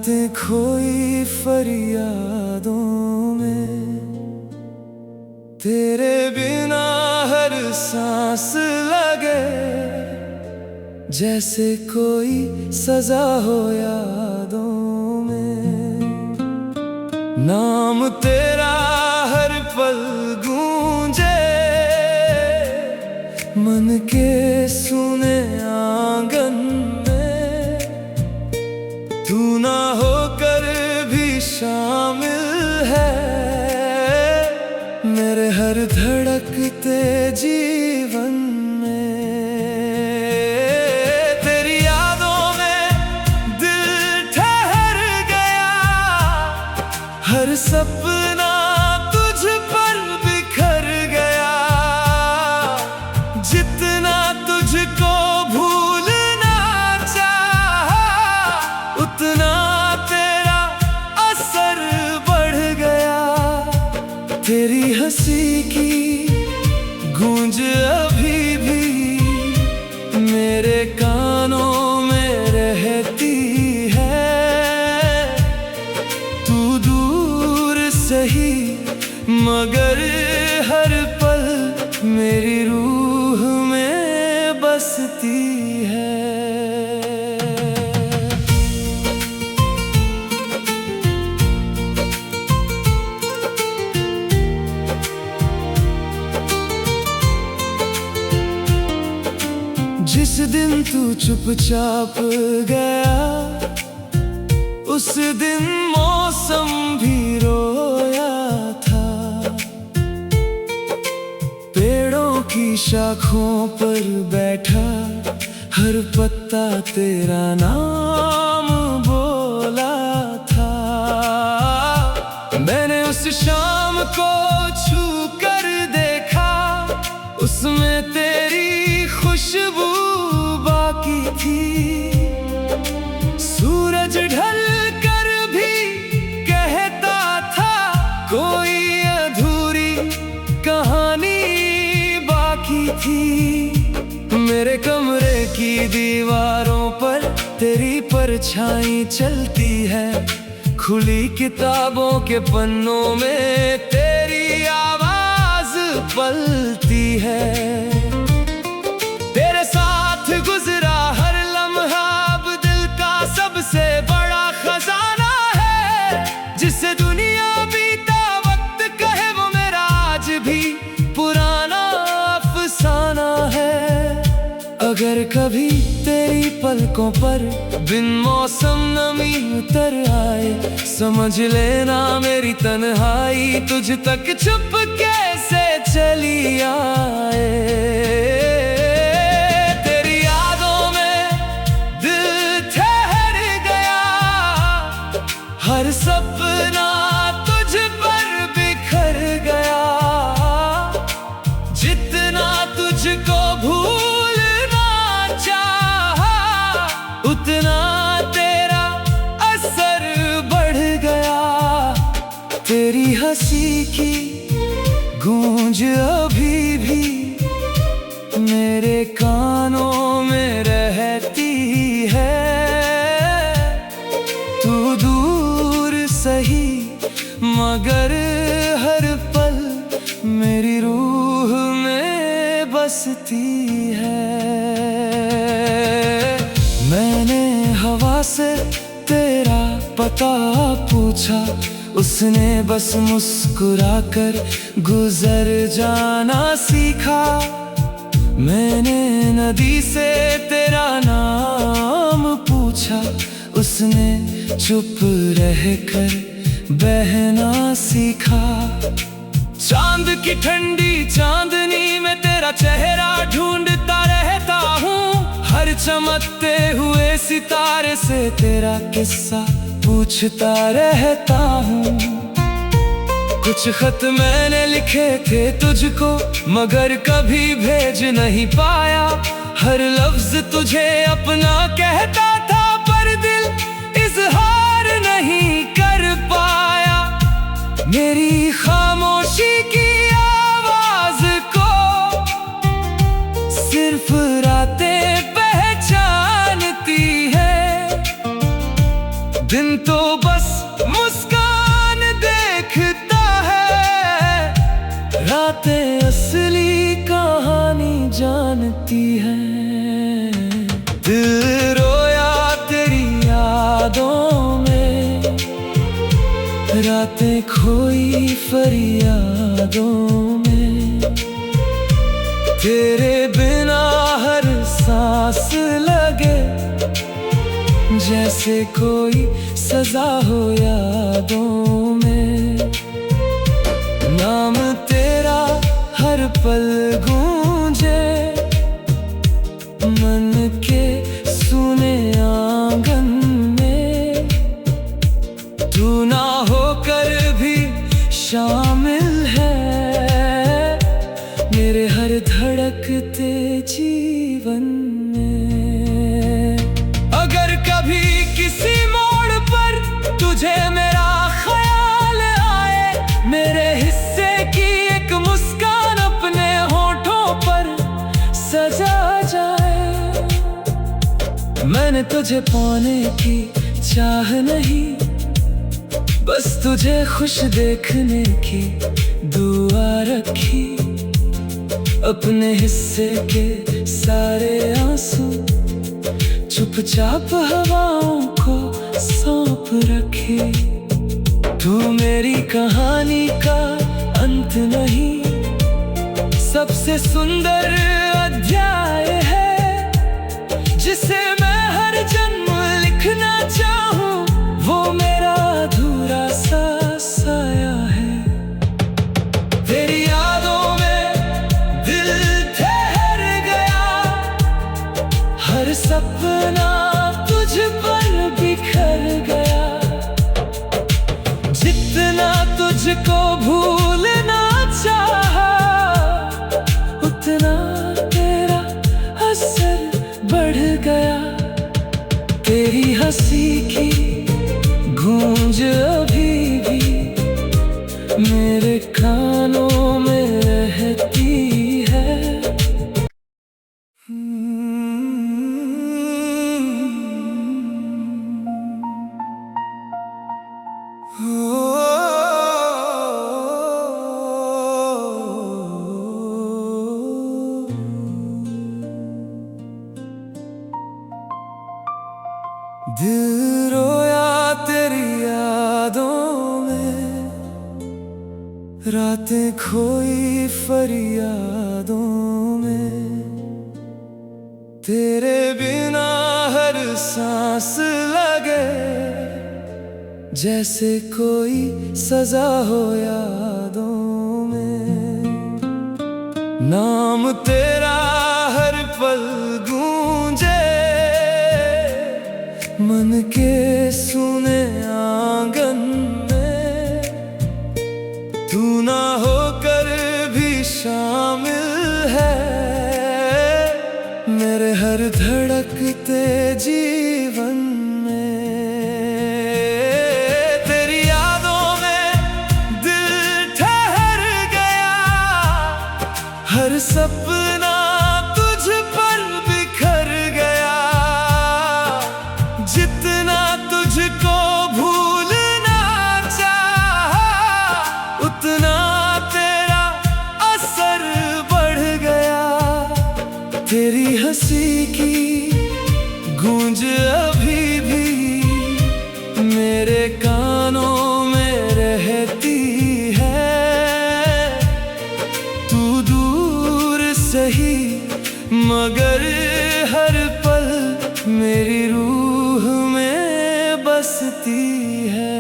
रातें खोई फरियादों में, तेरे बिना हर सांस लगे जैसे कोई सजा हो यादों में। नाम तेरा हर पल गूंजे मन के सुने आंगन में, तू ना होकर भी शामिल है मेरे हर धड़कते जीवन में। तेरी यादों में दिल ठहर गया, हर सपना तुझ पर बिखर गया। जितना तुझको भूलना चाहा, उतना तेरा असर बढ़ गया। तेरी हंसी की गूंज अभी भी मेरे कानों में रहती है। तू दूर सही मगर हर पल मेरी रूह में बसती है। जिस दिन तू चुपचाप गया, उस दिन मौसम भी रोया था। पेड़ों की शाखों पर बैठा हर पत्ता तेरा नाम बोला था। मैंने उस शाम को छू कर देखा, उसमें तेरी खुशबू बाकी थी। सूरज ढल कर भी कहता था कोई अधूरी कहानी बाकी थी। मेरे कमरे की दीवारों पर तेरी परछाई चलती है, खुली किताबों के पन्नों में तेरी आवाज पलती है। तेरे साथ गुजरा हर लम्हा अब दिल का सबसे बड़ा खजाना है। जिसे दुनिया बीता वक्त कहे वो मेरा आज भी पुराना अफसाना है। अगर कभी तेरी पलकों पर बिन मौसम नमी उतर आए, समझ लेना मेरी तन्हाई तुझ तक चुपके से चली आए। तेरी यादों में दिल ठहर गया, हर सपना तुझ पर बिखर गया। जितना तुझको भूलना चाहा, उतना तेरा असर बढ़ गया। तेरी हंसी की गूंज अभी भी मेरे कानों में रहती है। तू दूर सही मगर हर पल मेरी रूह में बसती है। मैंने हवा से तेरा पता पूछा, उसने बस मुस्कुराकर गुजर जाना सीखा। मैंने नदी से तेरा नाम पूछा, उसने चुप रहकर बहना सीखा। चांद की ठंडी चांदनी में तेरा चेहरा ढूंढता रहता हूँ, हर चमकते हुए सितारे से तेरा किस्सा पूछता रहता हूँ। कुछ खत मैंने लिखे थे तुझको मगर कभी भेज नहीं पाया। हर लफ्ज तुझे अपना कहता था पर दिल इजहार नहीं कर पाया। मेरी खामोशी की आवाज को सिर्फ रातें पहचानती है। दिन तो होती है। दिल रोया तेरी यादों में, रातें खोई फरियादों में। तेरे बिना हर सांस लगे जैसे कोई सजा हो यादों में। नाम तेरा हर पल गूंजे मन के सुने आंगन में। तू ना होकर भी शामिल है मेरे हर धड़कते जीवन में। अगर कभी किसी मोड़ पर तुझे मेरा ख्याल आए, मेरे हिस्से की एक मुस्कान अपने होठों पर सजा जाए। मैंने तुझे पाने की चाह नहीं, बस तुझे खुश देखने की दुआ रखी। अपने हिस्से के सारे आंसू चुपचाप हवाओं को सौंप रखे। तू मेरी कहानी का अंत नहीं, सबसे सुंदर अध्याय है जिसे मैं हर जन्म लिखना चाहूं। वो मेरा अधूरा सा साया है। तेरी यादों में दिल ठहर गया, हर सपना तुझ पर बिखर गया। जितना तुझको भूलना चाहा, उतना तेरा असर बढ़ गया। तेरी हंसी की गूंज अभी भी मेरे कानों में रहती है। दिल रोया तेरी यादों में, रातें खोई फरियादों में। तेरे बिना हर सांस लगे जैसे कोई सजा हो यादों में। नाम तेरा हर पल गूंजे मन के सुने आंगन में। तू ना होकर भी शामिल है मेरे हर धड़कते जीवन में। तेरी यादों में दिल ठहर गया, हर सपना तुझ पर बिखर गया। जितना तुझको भूलना चाहा, उतना तेरा असर बढ़ गया। तेरी हंसी की गूंज अभी भी मेरे कानों में रहती है। तू दूर सही मगर हर पल मेरी रूह में बसती है।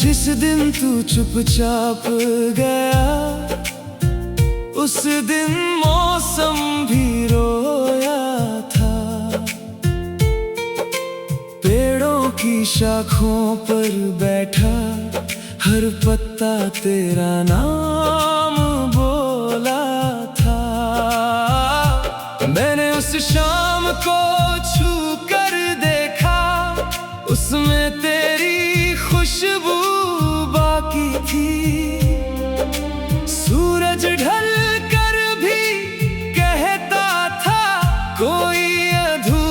जिस दिन तू चुपचाप गया, उस दिन मौसम भी रोया था। पेड़ों की शाखों पर बैठा हर पत्ता तेरा नाम बोला था। मैंने उस शाम को छू कर देखा, उसमें तेरी खुशबू बाकी थी। सूरज ढल कर भी कहता था कोई अधूरा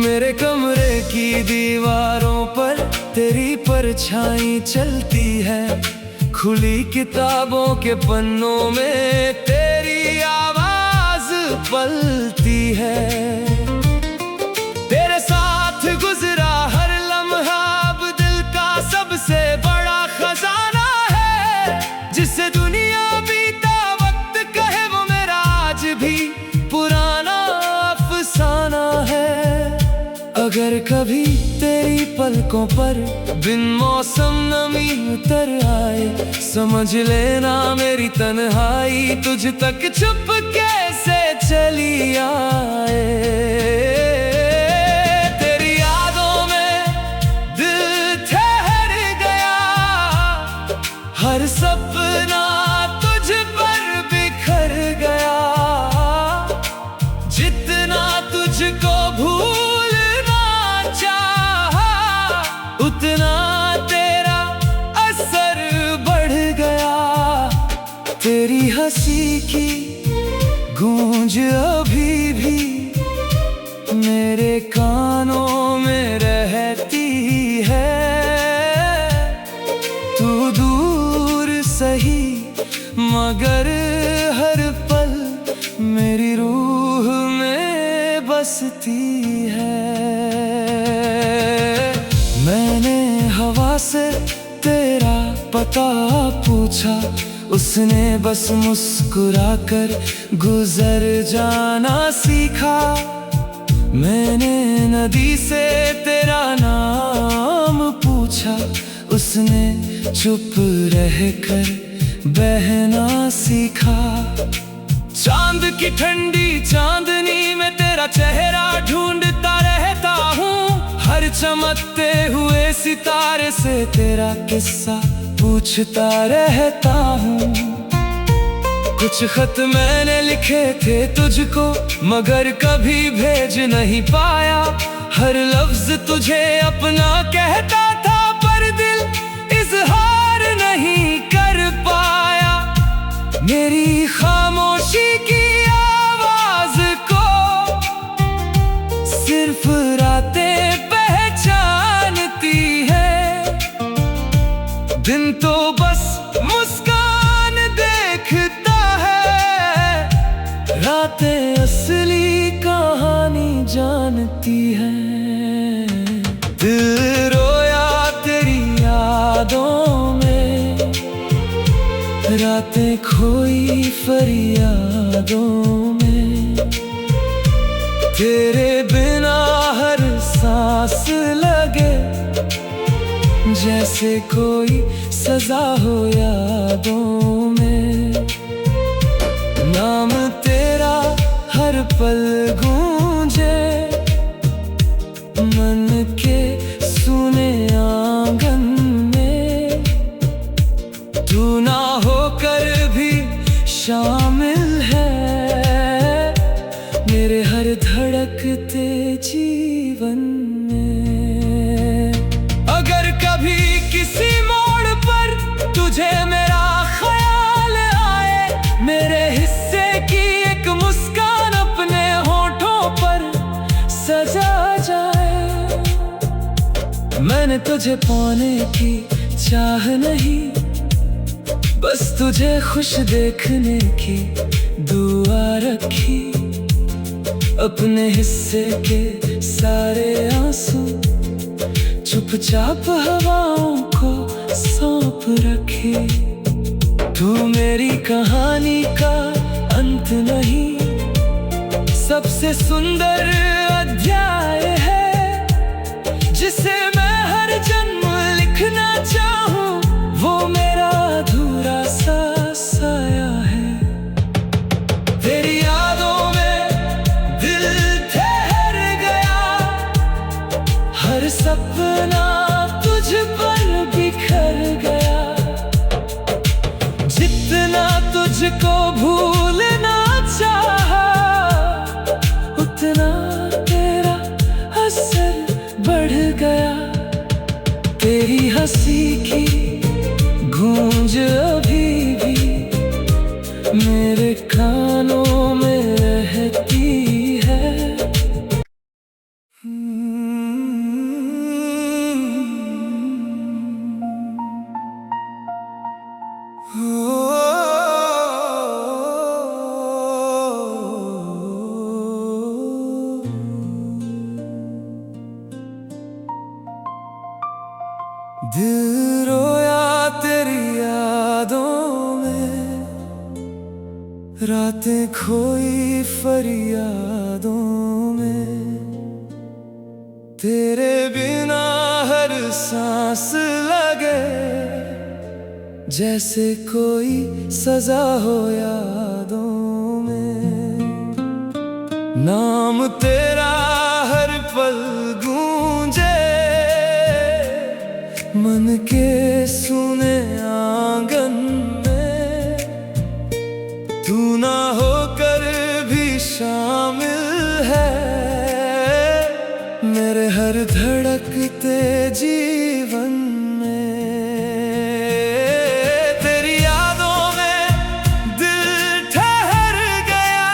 मेरे कमरे की दीवारों पर तेरी परछाई चलती है, खुली किताबों के पन्नों में तेरी आवाज पलती है। तेरे साथ गुजरा हर लम्हा अब दिल का सबसे बड़ा खजाना है, जिसे दुनिया बीता वक्त कहे वो मेरा आज भी पुराना अफसाना है। अगर कभी तेरी पलकों पर बिन मौसम नमी उतर आए, समझ लेना मेरी तन्हाई तुझ तक चुपके से चली आए। तेरी यादों में दिल ठहर गया, हर सपना तुझ पर बिखर गया। जितना तुझको भूलना चाहा, उतना तेरा असर बढ़ गया। तेरी हंसी की गूंज अभी भी मेरे कानों में रहती है। तू दूर सही मगर हर पल मेरी रूह में बसती है। मैंने हवा से तेरा पता पूछा, उसने बस मुस्कुराकर गुजर जाना सीखा। मैंने नदी से तेरा नाम पूछा, उसने चुप रहकर बहना सीखा। चांद की ठंडी चांदनी में तेरा चेहरा ढूंढता रहता हूँ, हर चमकते हुए सितारे से तेरा किस्सा पूछता रहता हूँ। कुछ खत मैंने लिखे थे तुझको मगर कभी भेज नहीं पाया, हर लफ्ज तुझे अपना कहता था पर दिल इजहार नहीं कर पाया। मेरी खामोशी की आवाज को सिर्फ रातें पहचानती है, दिन तो बस मुस्कान देखता है, रातें असली कहानी जानती है। दिल रोया तेरी यादों में, रातें खोई फरियादों में। तेरे बिना हर सांस लगे जैसे कोई सजा हो यादों में। नाम तेरा हर पल गूंजे मन के सुने आंगन में। तू ना होकर भी शामिल है मेरे हर धड़कते जीवन में। अगर कभी किसी मोड़ पर तुझे मेरा ख्याल आए, मेरे हिस्से की एक मुस्कान अपने होठों पर सजा जाए। मैंने तुझे पाने की चाह नहीं, बस तुझे खुश देखने की दुआ रखी। अपने हिस्से के सारे आंसू चुपचाप हवाओं को सौंप रखे। तू मेरी कहानी का अंत नहीं, सबसे सुंदर अध्याय है जिसे मैं हर जन्म लिखना चाहूं। वो मेरा अधूरा सा साया है। तेरी यादों में दिल ठहर गया, हर सपना तुझ पर बिखर गया। जितना तुझको भूलना चाहा, उतना तेरा दिल रोया तेरी यादों में, रातें खोई फरियादों में, तेरे बिना हर सांस लगे जैसे कोई सजा हो यादों में। नाम तेरा हर पल गूंजे मन के सुने आंगन में, तू ना होकर भी शामिल है मेरे हर धड़कते जीवन में। तेरी यादों में दिल ठहर गया,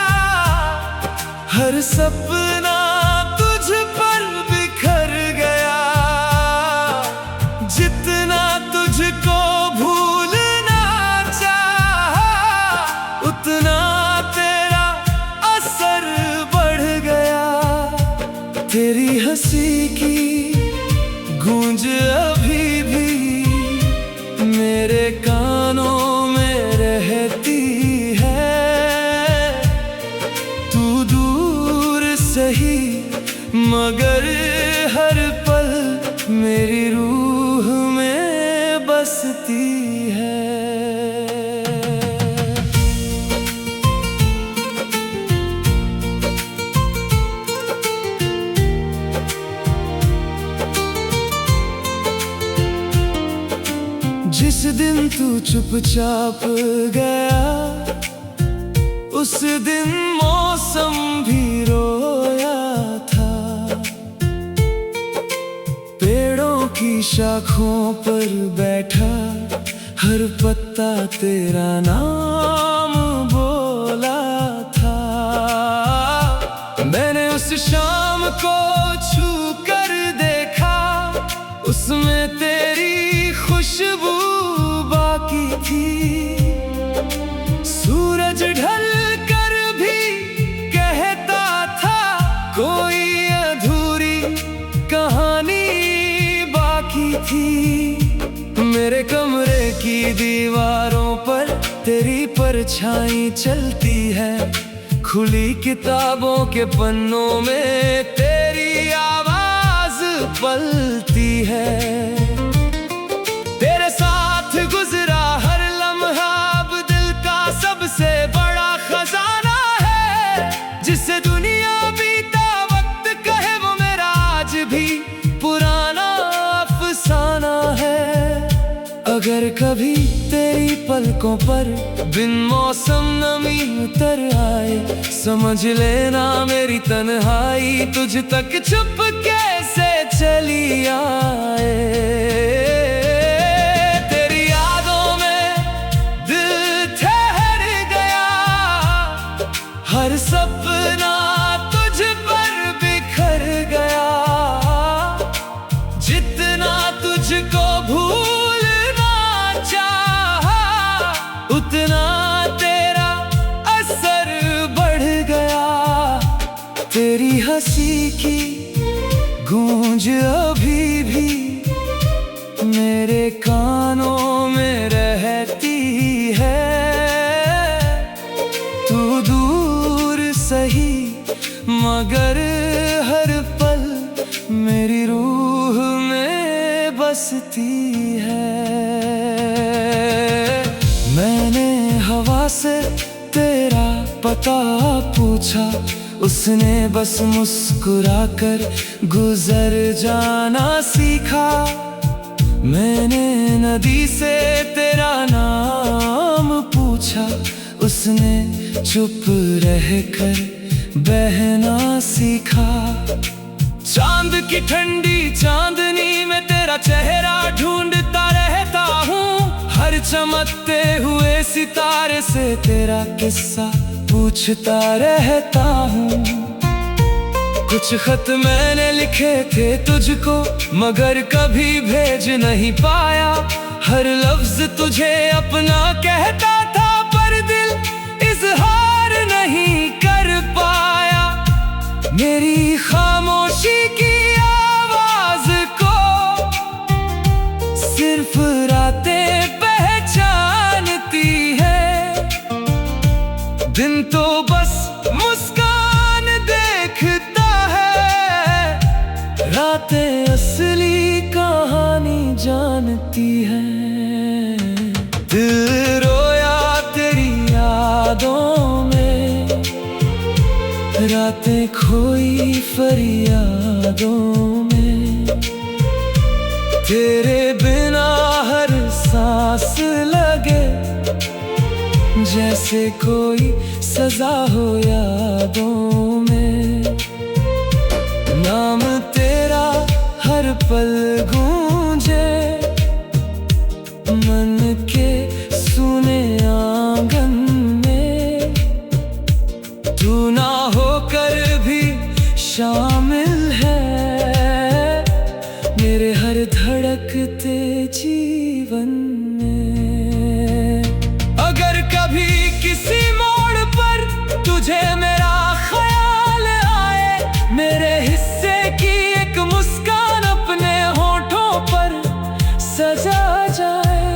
हर सपना तुझ पर बिखर गया। जितना तुझको भूलना चाहा, उतना तेरा असर बढ़ गया। तेरी हंसी की गूंज अभी भी मेरे कानों में रहती है। तू दूर सही मगर हर पल मेरी रूह में बसती है। जिस दिन तू चुपचाप गया, उस दिन मौसम भी रोया था। पेड़ों की शाखों पर बैठा हर पत्ता तेरा नाम बोला था। मैंने उस शाम को छू कर देखा, उसमें तेरी खुशबू बाकी थी। सूरज ढल कर भी कहता था कोई अधूरी कहानी बाकी थी। मेरे कमरे की दीवारों पर तेरी परछाई चलती है, खुली किताबों के पन्नों में तेरी आवाज पलती है। तेरे साथ गुजरा हर लम्हा अब दिल का सबसे बड़ा खजाना है। जिसे दुनिया बीता वक्त कहे वो मेरा आज भी पुराना अफसाना है। अगर कभी तेरी पलकों पर बिन मौसम नमी उतर आए, समझ लेना मेरी तन्हाई तुझ तक चुपके से चली आए। हर सपना तुझ पर बिखर गया। जितना तुझको भूलना चाहा, उतना तेरा असर बढ़ गया। तेरी हंसी की गूंज अभी भी मेरे कानों में रहती है। तू दूर सही मगर हर पल मेरी रूह में बसती है। मैंने हवा से तेरा पता पूछा, उसने बस मुस्कुराकर गुजर जाना सीखा। मैंने नदी से तेरा नाम पूछा, उसने चुप रहकर बहना सीखा। चांद की ठंडी चांदनी में तेरा चेहरा ढूंढता रहता हूँ। हर चमकते हुए सितारे से तेरा किस्सा पूछता रहता हूँ। कुछ खत मैंने लिखे थे तुझको मगर कभी भेज नहीं पाया। हर लफ्ज तुझे अपना कहता था, पर दिल इजहार नहीं कर पाया। मेरी खामोशी की आवाज को सिर्फ रातें पहचानती है। दिन तो बस मुस्कान देखता है, रातें असली कहानी जानती है। दिल रोया तेरी यादों में, रातें खोई फरियादों में। तेरे बिना हर सांस लगे जैसे कोई सजा हो यादों में। नाम तेरा हर पल गूंजे मन के सुने आंगन में। तू ना होकर भी शामिल है मेरे हर धड़कते जीवन में। अगर कभी किसी मोड़ पर तुझे मेरा ख्याल आए, मेरे हिस्से की एक मुस्कान अपने होठों पर सजा जाए।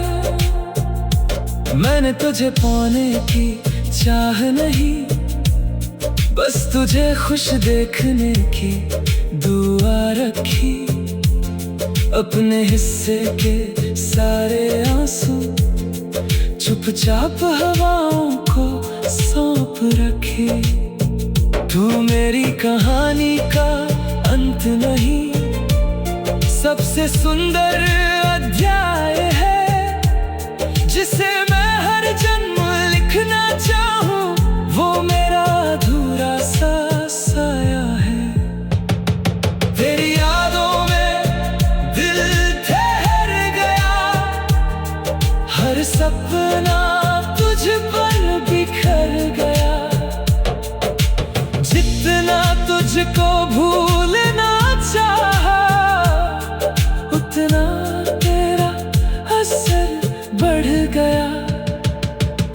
मैंने तुझे पाने की चाह नहीं, बस तुझे खुश देखने की दुआ रखी। अपने हिस्से के सारे आंसू चुपचाप हवाओं को सौंप रखे। तू मेरी कहानी का अंत नहीं, सबसे सुंदर अध्याय है, जिसे मैं हर जन्म लिखना चाहूं। वो मेरा अधूरा सा साया है। तेरी यादों में दिल ठहर गया, हर सपना तुझ पर बिखर गया। जितना तुझको भूलना चाहा, उतना तेरा असर बढ़ गया।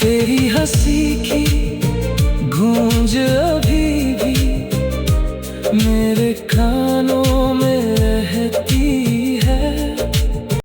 तेरी हंसी की गूंज